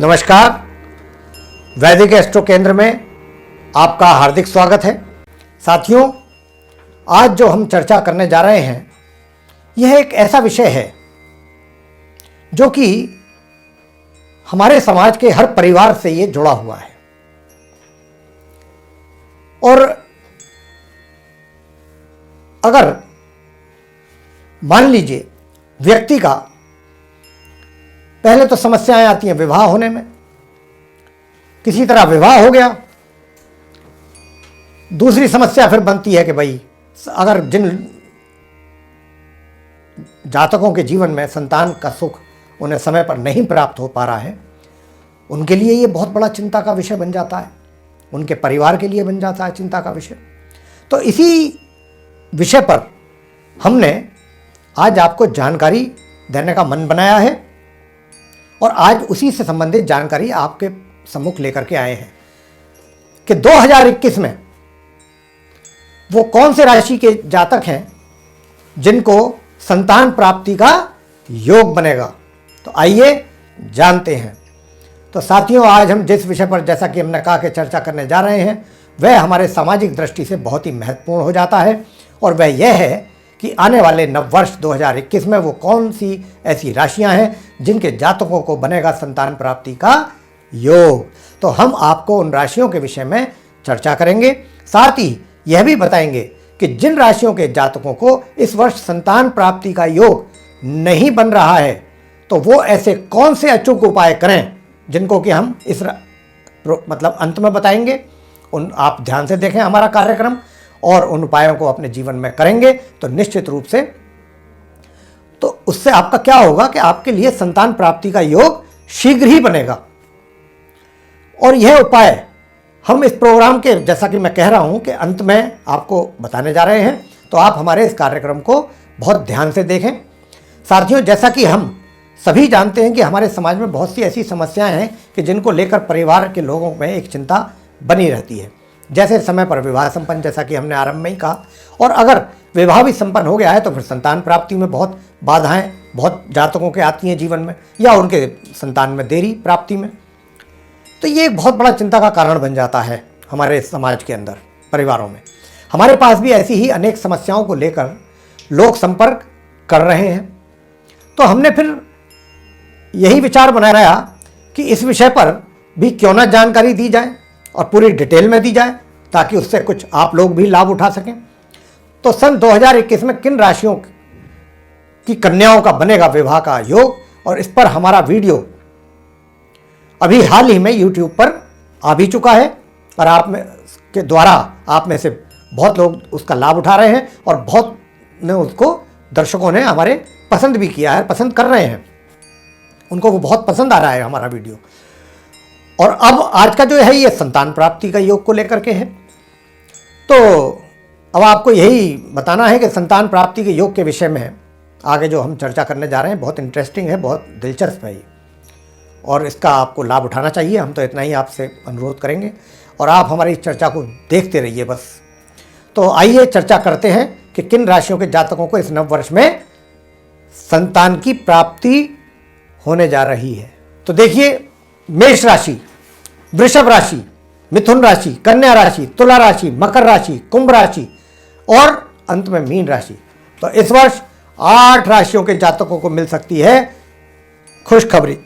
नमस्कार। वैदिक एस्ट्रो केंद्र में आपका हार्दिक स्वागत है। साथियों, आज जो हम चर्चा करने जा रहे हैं यह एक ऐसा विषय है जो कि हमारे समाज के हर परिवार से ये जुड़ा हुआ है। और अगर मान लीजिए व्यक्ति का पहले तो समस्याएं आती हैं विवाह होने में, किसी तरह विवाह हो गया। दूसरी समस्या फिर बनती है कि भाई अगर जिन जातकों के जीवन में संतान का सुख उन्हें समय पर नहीं प्राप्त हो पा रहा है, उनके लिए ये बहुत बड़ा चिंता का विषय बन जाता है, उनके परिवार के लिए बन जाता है चिंता का विषय। तो इसी विषय पर हमने आज आपको जानकारी देने का मन बनाया है और आज उसी से संबंधित जानकारी आपके सम्मुख लेकर के आए हैं कि 2021 में वो कौन से राशि के जातक हैं जिनको संतान प्राप्ति का योग बनेगा। तो आइए जानते हैं। तो साथियों, आज हम जिस विषय पर जैसा कि हमने कहा कि चर्चा करने जा रहे हैं वह हमारे सामाजिक दृष्टि से बहुत ही महत्वपूर्ण हो जाता है और वह यह है कि आने वाले नववर्ष 2021 में वो कौन सी ऐसी राशियां हैं जिनके जातकों को बनेगा संतान प्राप्ति का योग। तो हम आपको उन राशियों के विषय में चर्चा करेंगे, साथ ही यह भी बताएंगे कि जिन राशियों के जातकों को इस वर्ष संतान प्राप्ति का योग नहीं बन रहा है तो वो ऐसे कौन से अचूक उपाय करें जिनको कि हम इस अंत में बताएंगे। उन आप ध्यान से देखें हमारा कार्यक्रम और उन उपायों को अपने जीवन में करेंगे तो निश्चित रूप से तो उससे आपका क्या होगा कि आपके लिए संतान प्राप्ति का योग शीघ्र ही बनेगा। और यह उपाय हम इस प्रोग्राम के, जैसा कि मैं कह रहा हूं कि अंत में आपको बताने जा रहे हैं, तो आप हमारे इस कार्यक्रम को बहुत ध्यान से देखें। साथियों, जैसा कि हम सभी जानते हैं कि हमारे समाज में बहुत सी ऐसी समस्याएं हैं कि जिनको लेकर परिवार के लोगों में एक चिंता बनी रहती है। जैसे समय पर विवाह संपन्न, जैसा कि हमने आरंभ में ही कहा, और अगर विवाह भी संपन्न हो गया है तो फिर संतान प्राप्ति में बहुत बाधाएं बहुत जातकों के आती हैं जीवन में, या उनके संतान में देरी प्राप्ति में। तो ये एक बहुत बड़ा चिंता का कारण बन जाता है हमारे समाज के अंदर, परिवारों में। हमारे पास भी ऐसी ही अनेक समस्याओं को लेकर लोग संपर्क कर रहे हैं। तो हमने फिर यही विचार बनाया कि इस विषय पर भी क्यों ना जानकारी दी जाए और पूरी डिटेल में दी जाए ताकि उससे कुछ आप लोग भी लाभ उठा सकें। तो सन 2021 में किन राशियों की कन्याओं का बनेगा विवाह का योग, और इस पर हमारा वीडियो अभी हाल ही में YouTube पर आ भी चुका है और आप में के द्वारा आप में से बहुत लोग उसका लाभ उठा रहे हैं और बहुत ने उसको दर्शकों ने हमारे पसंद भी किया है, पसंद कर रहे हैं, उनको वो बहुत पसंद आ रहा है हमारा वीडियो। और अब आज का जो है ये संतान प्राप्ति का योग को लेकर के है। तो अब आपको यही बताना है कि संतान प्राप्ति के योग के विषय में आगे जो हम चर्चा करने जा रहे हैं बहुत इंटरेस्टिंग है, बहुत दिलचस्प है और इसका आपको लाभ उठाना चाहिए। हम तो इतना ही आपसे अनुरोध करेंगे और आप हमारी इस चर्चा को देखते रहिए बस। तो आइए चर्चा करते हैं कि किन राशियों के जातकों को इस नव वर्ष में संतान की प्राप्ति होने जा रही है। तो देखिए, मेष राशि, वृषभ राशि, मिथुन राशि, कन्या राशि, तुला राशि, मकर राशि, कुंभ राशि और अंत में मीन राशि। तो इस वर्ष 8 राशियों के जातकों को मिल सकती है खुशखबरी।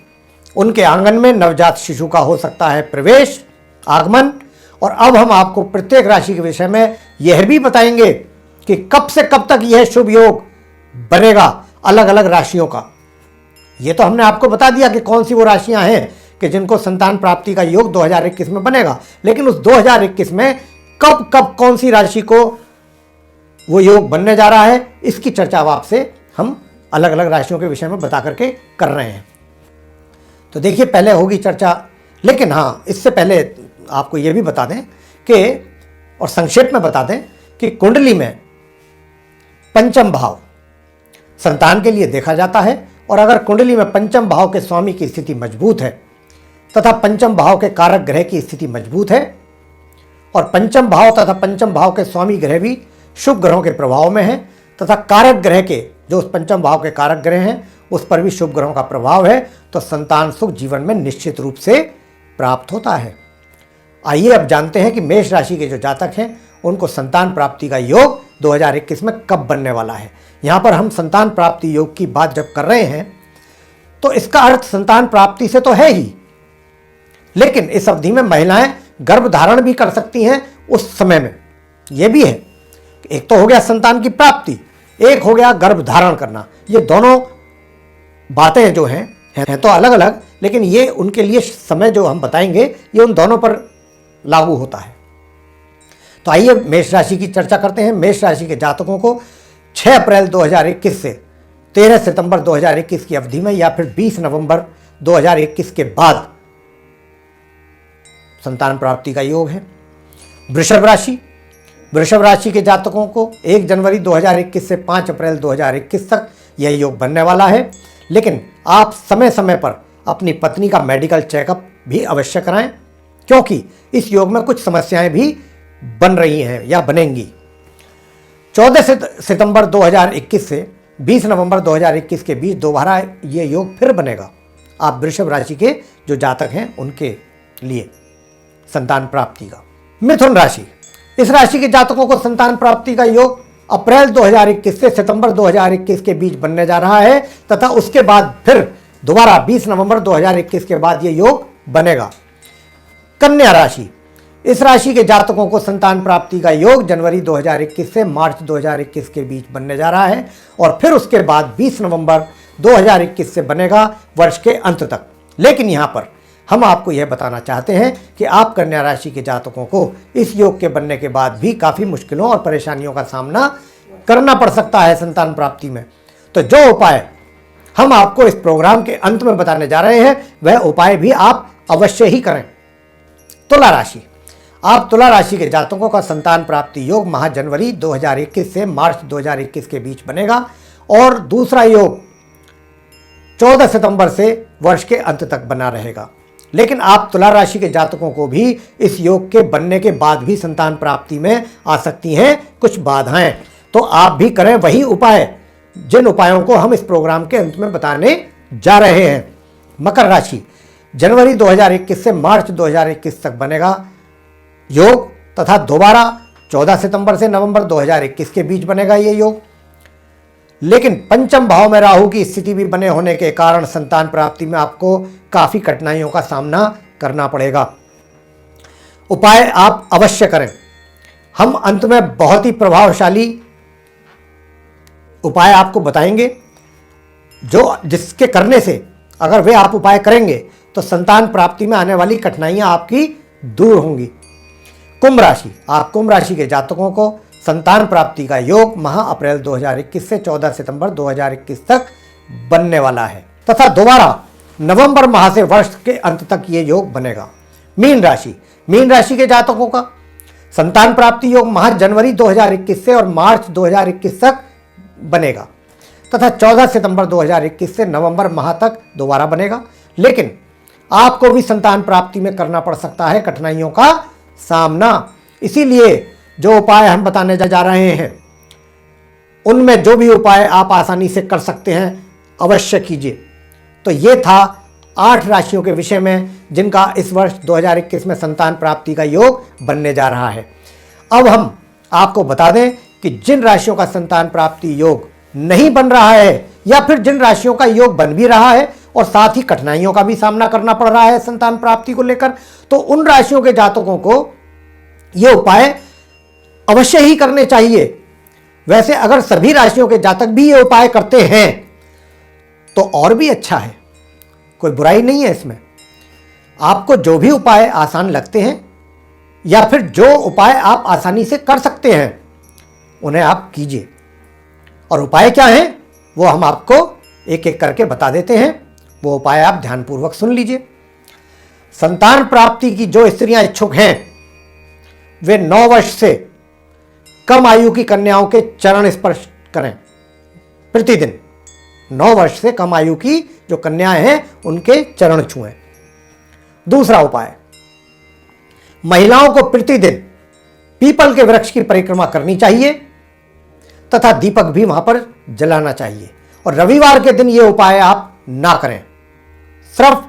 उनके आंगन में नवजात शिशु का हो सकता है प्रवेश, आगमन। और अब हम आपको प्रत्येक राशि के विषय में यह भी बताएंगे कि कब से कब तक यह शुभ योग बनेगा अलग अलग राशियों का। ये तो हमने आपको बता दिया कि कौन सी वो राशियां हैं कि जिनको संतान प्राप्ति का योग 2021 में बनेगा, लेकिन उस 2021 में कब कब कौन सी राशि को वो योग बनने जा रहा है इसकी चर्चा अब आपसे हम अलग अलग राशियों के विषय में बता करके कर रहे हैं। तो देखिए, पहले होगी चर्चा, लेकिन हाँ, इससे पहले आपको ये भी बता दें कि और संक्षेप में बता दें कि कुंडली में पंचम भाव संतान के लिए देखा जाता है। और अगर कुंडली में पंचम भाव के स्वामी की स्थिति मजबूत है तथा पंचम भाव के कारक ग्रह की स्थिति मजबूत है और पंचम भाव तथा पंचम भाव के स्वामी ग्रह भी शुभ ग्रहों के प्रभाव में हैं तथा कारक ग्रह के जो उस पंचम भाव के कारक ग्रह हैं उस पर भी शुभ ग्रहों का प्रभाव है, तो संतान सुख जीवन में निश्चित रूप से प्राप्त होता है। आइए अब जानते हैं कि मेष राशि के जो जातक हैं उनको संतान प्राप्ति का योग 2021 में कब बनने वाला है। यहाँ पर हम संतान प्राप्ति योग की बात जब कर रहे हैं तो इसका अर्थ संतान प्राप्ति से तो है ही, लेकिन इस अवधि में महिलाएं गर्भ धारण भी कर सकती हैं उस समय में। यह भी है, एक तो हो गया संतान की प्राप्ति, एक हो गया गर्भ धारण करना। ये दोनों बातें जो हैं तो अलग अलग, लेकिन ये उनके लिए समय जो हम बताएंगे ये उन दोनों पर लागू होता है। तो आइए मेष राशि की चर्चा करते हैं। मेष राशि के जातकों को 6 अप्रैल 2021 से 13 सितंबर 2021 की अवधि में या फिर 20 नवंबर 2021 के बाद संतान प्राप्ति का योग है। वृषभ राशि के जातकों को 1 जनवरी 2021 से 5 अप्रैल 2021 तक यह योग बनने वाला है, लेकिन आप समय समय पर अपनी पत्नी का मेडिकल चेकअप भी अवश्य कराएं, क्योंकि इस योग में कुछ समस्याएं भी बन रही हैं या बनेंगी। 14 सितंबर 2021 से 20 नवंबर 2021 के बीच दोबारा ये योग फिर बनेगा। आप वृषभ राशि के जो जातक हैं उनके लिए संतान प्राप्ति का। मिथुन राशि, इस राशि के जातकों को संतान प्राप्ति का योग अप्रैल 2021 से सितंबर 2021 के बीच बनने जा रहा है तथा उसके बाद फिर दोबारा 20 नवंबर 2021 के बाद ये योग बनेगा। कन्या राशि, इस राशि के जातकों को संतान प्राप्ति का योग जनवरी 2021 से मार्च 2021 के बीच बनने जा रहा है और फिर उसके बाद 20 नवंबर 2021 से बनेगा वर्ष के अंत तक। लेकिन यहाँ पर हम आपको यह बताना चाहते हैं कि आप कन्या राशि के जातकों को इस योग के बनने के बाद भी काफ़ी मुश्किलों और परेशानियों का सामना करना पड़ सकता है संतान प्राप्ति में। तो जो उपाय हम आपको इस प्रोग्राम के अंत में बताने जा रहे हैं वह उपाय भी आप अवश्य ही करें। तुला राशि, आप तुला राशि के जातकों का संतान प्राप्ति योग माह जनवरी 2021 से मार्च 2021 के बीच बनेगा और दूसरा योग 14 सितंबर से वर्ष के अंत तक बना रहेगा। लेकिन आप तुला राशि के जातकों को भी इस योग के बनने के बाद भी संतान प्राप्ति में आ सकती हैं कुछ बाधाएं, तो आप भी करें वही उपाय जिन उपायों को हम इस प्रोग्राम के अंत में बताने जा रहे हैं। मकर राशि, जनवरी 2021 से मार्च 2021 तक बनेगा योग तथा दोबारा 14 सितंबर से नवंबर 2021 के बीच बनेगा ये योग। लेकिन पंचम भाव में राहु की स्थिति भी बने होने के कारण संतान प्राप्ति में आपको काफ़ी कठिनाइयों का सामना करना पड़ेगा। उपाय आप अवश्य करें। हम अंत में बहुत ही प्रभावशाली उपाय आपको बताएंगे जिसके करने से अगर वे आप उपाय करेंगे तो संतान प्राप्ति में आने वाली कठिनाइयां आपकी दूर होंगी। कुंभ राशि, आप कुंभ राशि के जातकों को संतान प्राप्ति का योग माह अप्रैल 2021 से 14 सितंबर 2021 तक बनने वाला है तथा दोबारा नवंबर माह से वर्ष के अंत तक ये योग बनेगा। मीन राशि के जातकों का संतान प्राप्ति योग माह जनवरी 2021 से और मार्च 2021 तक बनेगा तथा 14 सितंबर 2021 से नवंबर माह तक दोबारा बनेगा। लेकिन आपको भी संतान प्राप्ति में करना पड़ सकता है कठिनाइयों का सामना। इसीलिए जो उपाय हम बताने जा रहे हैं उनमें जो भी उपाय आप आसानी से कर सकते हैं अवश्य कीजिए। तो ये था 8 राशियों के विषय में जिनका इस वर्ष 2021 में संतान प्राप्ति का योग बनने जा रहा है। अब हम आपको बता दें कि जिन राशियों का संतान प्राप्ति योग नहीं बन रहा है या फिर जिन राशियों का योग बन भी रहा है और साथ ही कठिनाइयों का भी सामना करना पड़ रहा है संतान प्राप्ति को लेकर, तो उन राशियों के जातकों को ये उपाय अवश्य ही करने चाहिए। वैसे अगर सभी राशियों के जातक भी ये उपाय करते हैं तो और भी अच्छा है, कोई बुराई नहीं है इसमें। आपको जो भी उपाय आसान लगते हैं या फिर जो उपाय आप आसानी से कर सकते हैं उन्हें आप कीजिए। और उपाय क्या हैं वो हम आपको एक एक करके बता देते हैं, वो उपाय आप ध्यानपूर्वक सुन लीजिए। संतान प्राप्ति की जो स्त्रियां इच्छुक हैं वे 9 वर्ष से कम आयु की कन्याओं के चरण स्पर्श करें प्रतिदिन। 9 वर्ष से कम आयु की जो कन्याएं हैं उनके चरण छुएं। दूसरा उपाय, महिलाओं को प्रतिदिन पीपल के वृक्ष की परिक्रमा करनी चाहिए तथा दीपक भी वहां पर जलाना चाहिए। और रविवार के दिन ये उपाय आप ना करें। सिर्फ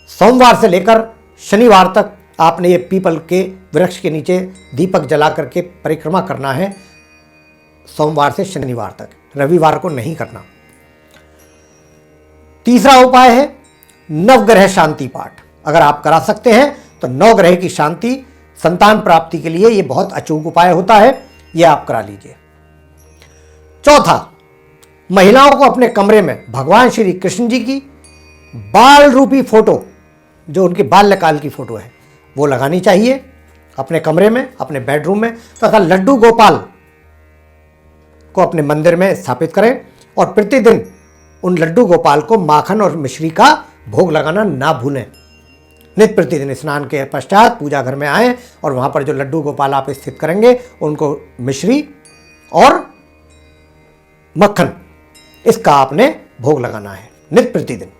सोमवार से लेकर शनिवार तक आपने ये पीपल के वृक्ष के नीचे दीपक जला करके परिक्रमा करना है, सोमवार से शनिवार तक, रविवार को नहीं करना। तीसरा उपाय है नवग्रह शांति पाठ। अगर आप करा सकते हैं तो नवग्रह की शांति संतान प्राप्ति के लिए ये बहुत अचूक उपाय होता है, ये आप करा लीजिए। चौथा, महिलाओं को अपने कमरे में भगवान श्री कृष्ण जी की बाल रूपी फोटो, जो उनकी बाल्यकाल की फोटो है, वो लगानी चाहिए अपने कमरे में, अपने बेडरूम में, तथा लड्डू गोपाल को अपने मंदिर में स्थापित करें और प्रतिदिन उन लड्डू गोपाल को माखन और मिश्री का भोग लगाना ना भूलें। नित्य प्रतिदिन स्नान के पश्चात पूजा घर में आएं और वहां पर जो लड्डू गोपाल आप स्थित करेंगे उनको मिश्री और मक्खन, इसका आपने भोग लगाना है नित्य प्रतिदिन।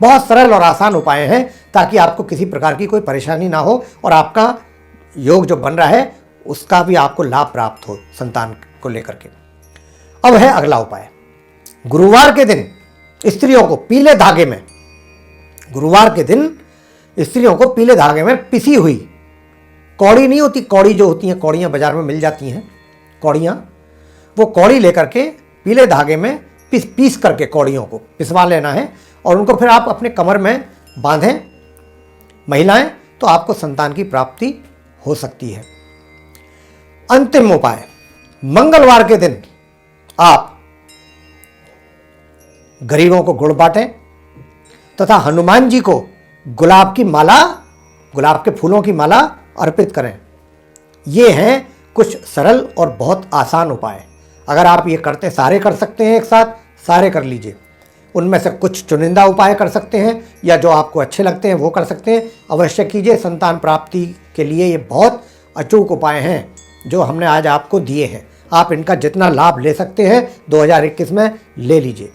बहुत सरल और आसान उपाय हैं ताकि आपको किसी प्रकार की कोई परेशानी ना हो और आपका योग जो बन रहा है उसका भी आपको लाभ प्राप्त हो संतान को लेकर के। अब है अगला उपाय। गुरुवार के दिन स्त्रियों को पीले धागे में, गुरुवार के दिन स्त्रियों को पीले धागे में पिसी हुई कौड़ी नहीं होती, कौड़ी जो होती हैं, कौड़ियाँ बाजार में मिल जाती हैं, कौड़ियाँ, वो कौड़ी लेकर के पीले धागे में पीस करके कौड़ियों को पिसवा लेना है और उनको फिर आप अपने कमर में बांधें महिलाएं, तो आपको संतान की प्राप्ति हो सकती है। अंतिम उपाय, मंगलवार के दिन आप गरीबों को गुड़ बांटें तथा हनुमान जी को गुलाब की माला, गुलाब के फूलों की माला अर्पित करें। ये हैं कुछ सरल और बहुत आसान उपाय। अगर आप ये करते, सारे कर सकते हैं एक साथ, सारे कर लीजिए। उनमें से कुछ चुनिंदा उपाय कर सकते हैं या जो आपको अच्छे लगते हैं वो कर सकते हैं, अवश्य कीजिए। संतान प्राप्ति के लिए ये बहुत अचूक उपाय हैं जो हमने आज आपको दिए हैं। आप इनका जितना लाभ ले सकते हैं 2021 में ले लीजिए।